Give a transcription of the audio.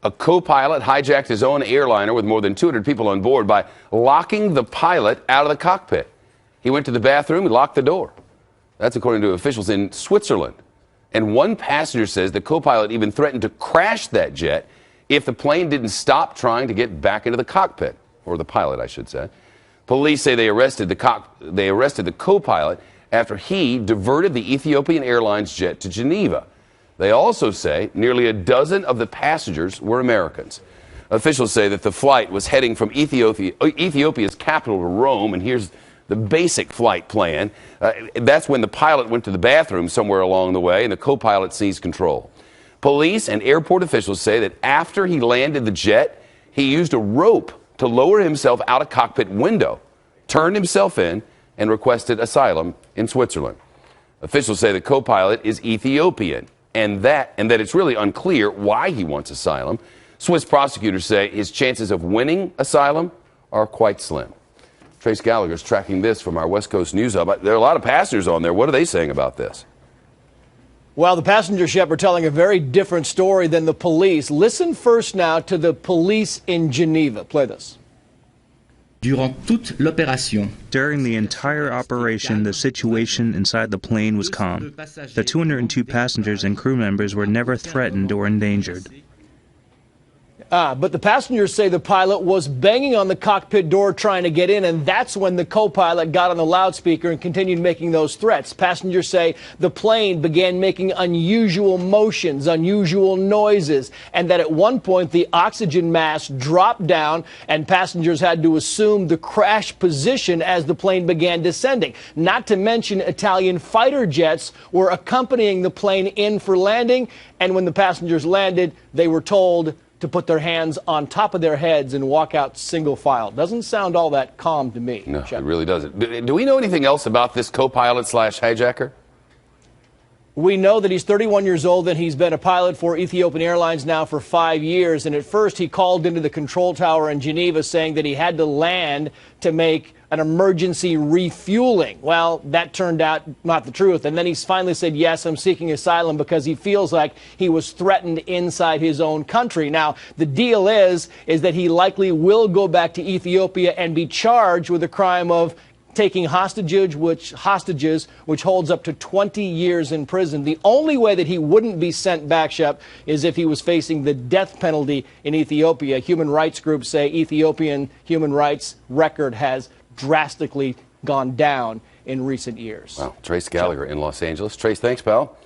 A co-pilot hijacked his own airliner with more than 200 people on board by locking the pilot out of the cockpit. He went to the bathroom and locked the door. That's according to officials in Switzerland. And one passenger says the co-pilot even threatened to crash that jet if the plane didn't stop trying to get back into the cockpit, or the pilot, I should say. Police say they arrested the co-pilot after he diverted the Ethiopian Airlines jet to Geneva. They also say nearly a dozen of the passengers were Americans. Officials say that the flight was heading from Ethiopia's capital to Rome, and here's the basic flight plan. That's when the pilot went to the bathroom somewhere along the way, and the co-pilot seized control. Police and airport officials say that after he landed the jet, he used a rope to lower himself out a cockpit window, turned himself in, and requested asylum in Switzerland. Officials say the co-pilot is Ethiopian, and that it's really unclear why he wants asylum. Swiss prosecutors say his chances of winning asylum are quite slim. Trace Gallagher is tracking this from our West Coast News Hub. There are a lot of passengers on there. What are they saying about this? Well, the passenger ship are telling a very different story than the police. Listen first now to the police in Geneva. Play this. During the entire operation, the situation inside the plane was calm. The 202 passengers and crew members were never threatened or endangered. But the passengers say the pilot was banging on the cockpit door trying to get in, and that's when the co-pilot got on the loudspeaker and continued making those threats. Passengers say the plane began making unusual motions, unusual noises, and that at one point the oxygen mask dropped down and passengers had to assume the crash position as the plane began descending. Not to mention Italian fighter jets were accompanying the plane in for landing, and when the passengers landed, they were told to put their hands on top of their heads and walk out single file. Doesn't sound all that calm to me. No, it really doesn't. Do we know anything else about this co-pilot slash hijacker? We know that he's 31 years old and he's been a pilot for Ethiopian Airlines now for 5 years. And at first he called into the control tower in Geneva saying that he had to land to make an emergency refueling. Well, that turned out not the truth. And then he's finally said, yes, I'm seeking asylum because he feels like he was threatened inside his own country. Now, the deal is that he likely will go back to Ethiopia and be charged with the crime of taking hostages, which holds up to 20 years in prison. The only way that he wouldn't be sent back, Shep, is if he was facing the death penalty in Ethiopia. Human rights groups say Ethiopian human rights record has drastically gone down in recent years. Wow. Trace Gallagher in Los Angeles. Trace, thanks, pal.